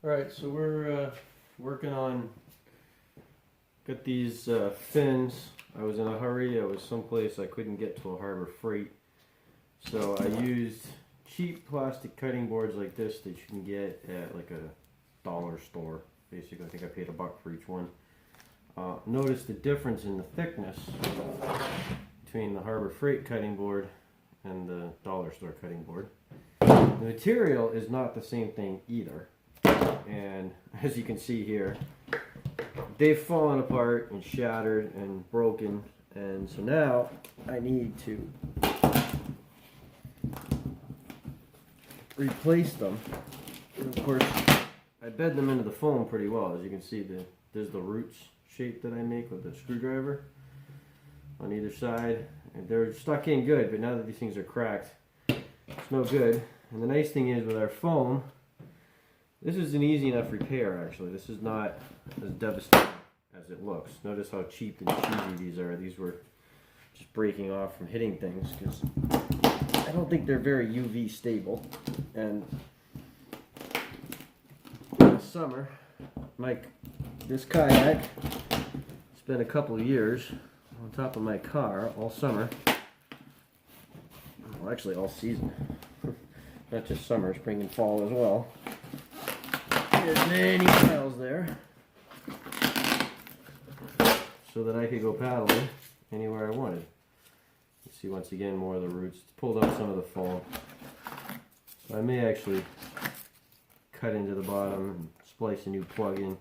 Alright, so we're working on, got these fins. I was in a hurry, I was someplace I couldn't get to a Harbor Freight. So I used cheap plastic cutting boards like this that you can get at like a dollar store. Basically, I think I paid $1 for each one. Notice the difference in the thickness between the Harbor Freight cutting board and the dollar store cutting board. The material is not the same thing either. And as you can see here, they've fallen apart and shattered and broken, and so now I need to replace them. And of course, I bed them into the foam pretty well. As you can see, there's the roots shape that I make with the screwdriver on either side, and they're stuck in good, but now that these things are cracked, it's no good. And the nice thing is with our foam, this is an easy enough repair actually. This is not as devastating as it looks. Notice how cheap and cheesy these are. These were just breaking off from hitting things because I don't think they're very UV stable. And in the summer, this kayak spent a couple of years on top of my car all summer. Well, actually all season. Not just summer, spring and fall as well. There's many miles there, so that I could go paddling anywhere I wanted. You see once again more of the roots. It's pulled out some of the foam. So I may actually cut into the bottom and splice a new plug in.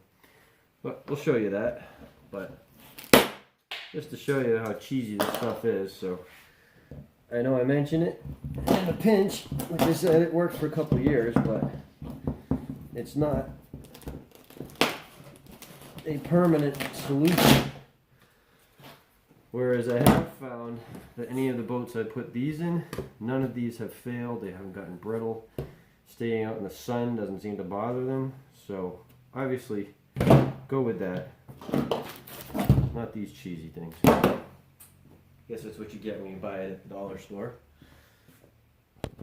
But we'll show you that. But just to show you how cheesy this stuff is, so I know I mentioned it in a pinch. Like I said, it worked for a couple of years, but it's not a permanent solution. Whereas I have found that any of the boats I put these in, none of these have failed. They haven't gotten brittle. Staying out in the sun doesn't seem to bother them. So obviously, go with that. Not these cheesy things. Guess that's what you get when you buy it at the dollar store.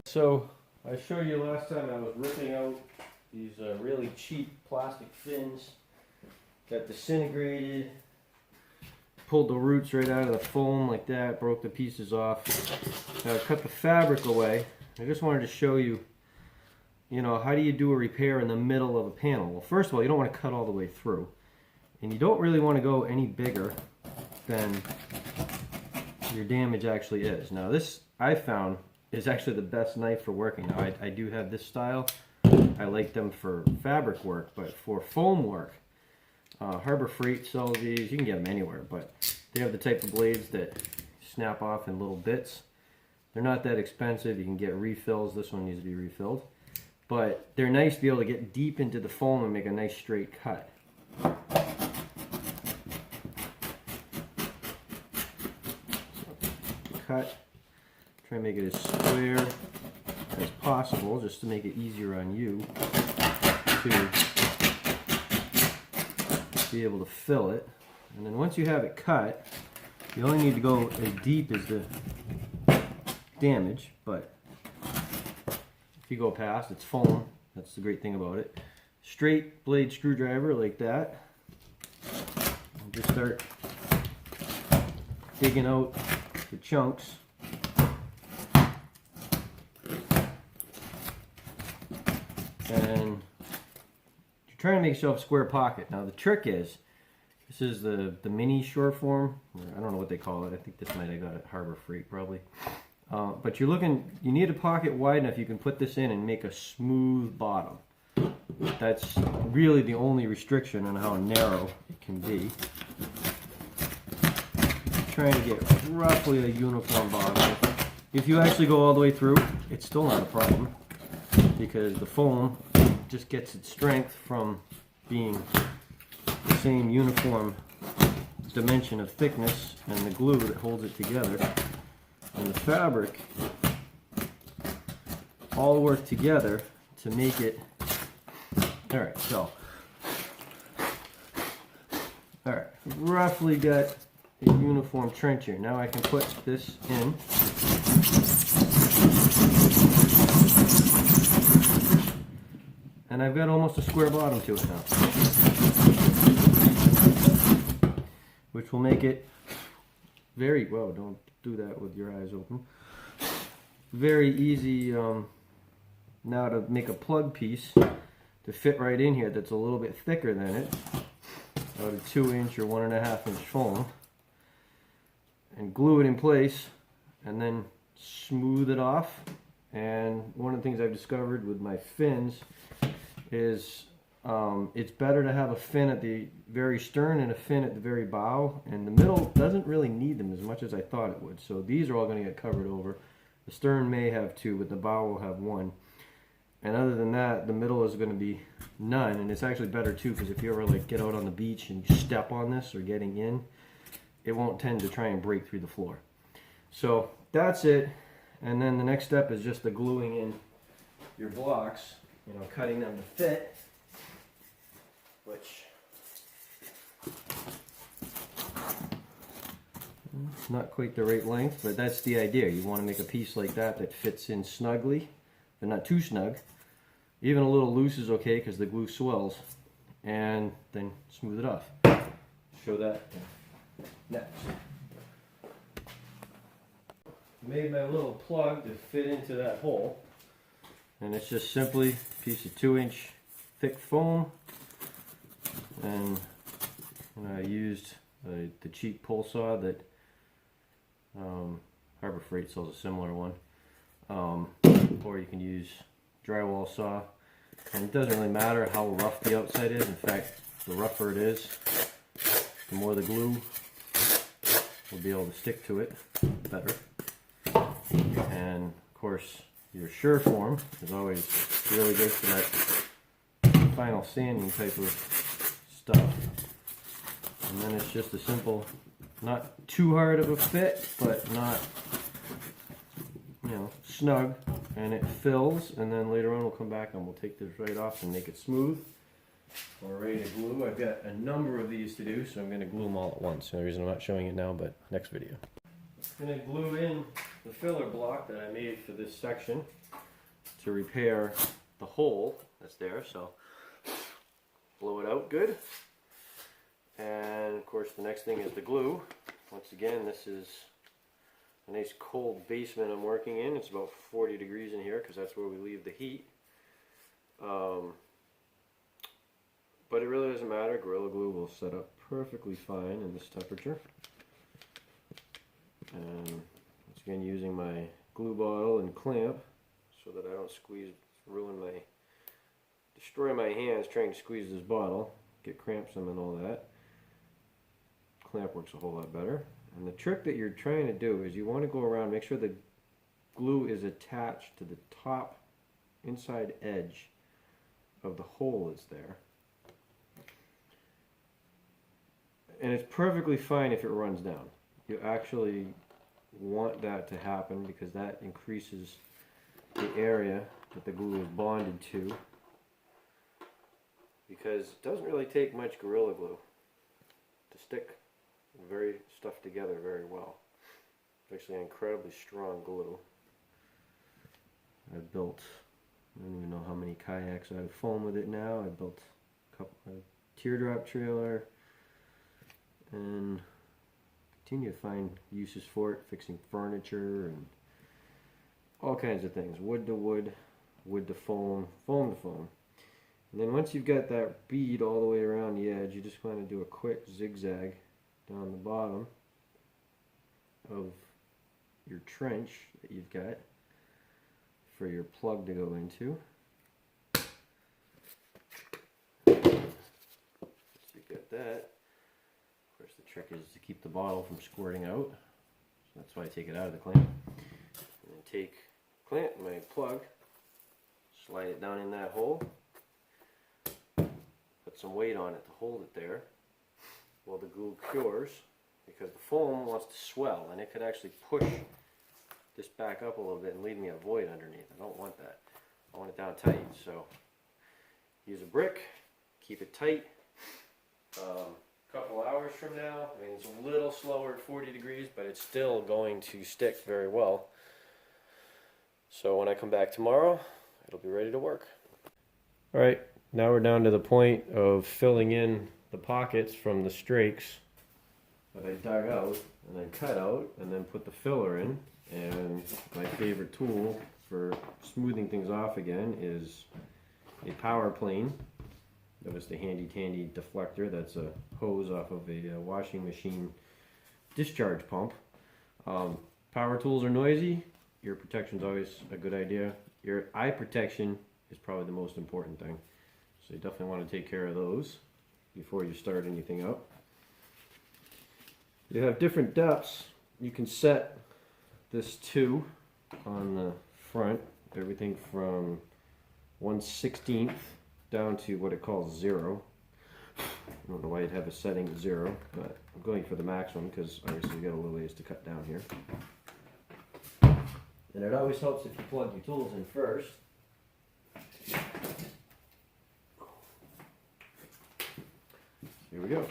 So I showed you last time I was ripping out these really cheap plastic fins. Got disintegrated, pulled the roots right out of the foam like that, broke the pieces off. Cut the fabric away. I just wanted to show you, how do you do a repair in the middle of a panel? Well, first of all, you don't want to cut all the way through. And you don't really want to go any bigger than your damage actually is. Now this, I found, is actually the best knife for working. Now I do have this style. I like them for fabric work, but for foam work, Harbor Freight sells these. You can get them anywhere, but they have the type of blades that snap off in little bits. They're not that expensive. You can get refills. This one needs to be refilled, but they're nice to be able to get deep into the foam and make a nice straight cut. So, cut. Try and make it as square as possible, just to make it easier on you to be able to fill it. And then once you have it cut, you only need to go as deep as the damage, but if you go past, it's foam. That's the great thing about it. Straight blade screwdriver like that. And just start digging out the chunks. And you're trying to make yourself a square pocket. Now the trick is, this is the mini short form. I don't know what they call it. I think this might have got it at Harbor Freight probably. But you need a pocket wide enough you can put this in and make a smooth bottom. That's really the only restriction on how narrow it can be. Trying to get roughly a uniform bottom. If you actually go all the way through, it's still not a problem, because the foam just gets its strength from being the same uniform dimension of thickness and the glue that holds it together and the fabric all work together to make it. Alright, so roughly got a uniform trench here. Now I can put this in. And I've got almost a square bottom to it now, which will make it very, well, don't do that with your eyes open, very easy now to make a plug piece to fit right in here that's a little bit thicker than it, about a 2-inch or 1.5-inch foam, and glue it in place and then smooth it off. And one of the things I've discovered with my fins is it's better to have a fin at the very stern and a fin at the very bow, and the middle doesn't really need them as much as I thought it would. So these are all going to get covered over. The stern may have 2, but the bow will have 1. And other than that, the middle is going to be none. And it's actually better too, because if you ever like get out on the beach and you step on this or getting in, it won't tend to try and break through the floor. So that's it. And then the next step is just the gluing in your blocks, you know, cutting them to fit, which not quite the right length, but that's the idea. You want to make a piece like that that fits in snugly, but not too snug. Even a little loose is okay because the glue swells, and then smooth it off. Show that next. Made my little plug to fit into that hole, and it's just simply a piece of 2-inch thick foam, and I used the cheap pole saw that Harbor Freight sells a similar one, or you can use drywall saw, and it doesn't really matter how rough the outside is. In fact, the rougher it is, the more the glue will be able to stick to it better. And of course, your sure form is always really good for that final sanding type of stuff. And then it's just a simple, not too hard of a fit, but not, you know, snug, and it fills. And then later on we'll come back and we'll take this right off and make it smooth. We're ready to glue. I've got a number of these to do, so I'm going to glue them all at once. The reason I'm not showing it now, but next video. I'm going to glue in the filler block that I made for this section to repair the hole that's there. So blow it out good. And of course the next thing is the glue. Once again, this is a nice cold basement I'm working in. It's about 40 degrees in here because that's where we leave the heat. But it really doesn't matter. Gorilla Glue will set up perfectly fine in this temperature. And once again, using my glue bottle and clamp so that I don't destroy my hands trying to squeeze this bottle, get cramps them and all that. Clamp works a whole lot better. And the trick that you're trying to do is you want to go around, make sure the glue is attached to the top inside edge of the hole that's there. And it's perfectly fine if it runs down. You actually want that to happen because that increases the area that the glue is bonded to, because it doesn't really take much Gorilla Glue to stick stuff together very well. It's actually an incredibly strong glue. I've built, I don't even know how many kayaks I have foam with it now. I built a teardrop trailer, and continue to find uses for it, fixing furniture and all kinds of things. Wood to wood, wood to foam, foam to foam. And then once you've got that bead all the way around the edge, you just want to do a quick zigzag down the bottom of your trench that you've got for your plug to go into. So you got that. Of course, the trick is to keep the bottle from squirting out. So that's why I take it out of the clamp. And then take my plug, slide it down in that hole, put some weight on it to hold it there while the glue cures, because the foam wants to swell and it could actually push this back up a little bit and leave me a void underneath. I don't want that. I want it down tight. So use a brick, keep it tight. Couple hours from now, I mean, it's a little slower at 40 degrees, but it's still going to stick very well. So when I come back tomorrow, it'll be ready to work. Alright, now we're down to the point of filling in the pockets from the strakes that I dug out and then cut out and then put the filler in. And my favorite tool for smoothing things off again is a power plane. That was the handy dandy deflector. That's a hose off of a washing machine discharge pump. Power tools are noisy. Ear protection is always a good idea. Your eye protection is probably the most important thing. So you definitely want to take care of those before you start anything up. You have different depths. You can set this to on the front, everything from 1/16 down to what it calls 0. I don't know why you'd have a setting 0, but I'm going for the maximum because obviously you got a little ways to cut down here. And it always helps if you plug your tools in first. Here we go.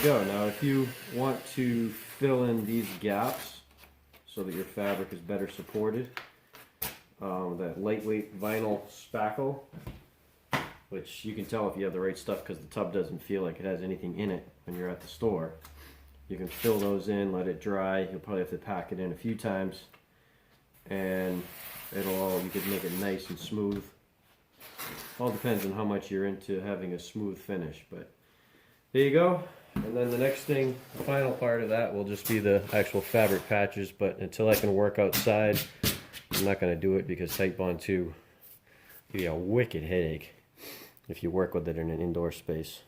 Go. Now if you want to fill in these gaps so that your fabric is better supported, that lightweight vinyl spackle, which you can tell if you have the right stuff because the tub doesn't feel like it has anything in it when you're at the store. You can fill those in, let it dry. You'll probably have to pack it in a few times and you can make it nice and smooth. All depends on how much you're into having a smooth finish, but there you go. And then the next thing, the final part of that will just be the actual fabric patches, but until I can work outside, I'm not going to do it because Titebond 2 give you a wicked headache if you work with it in an indoor space.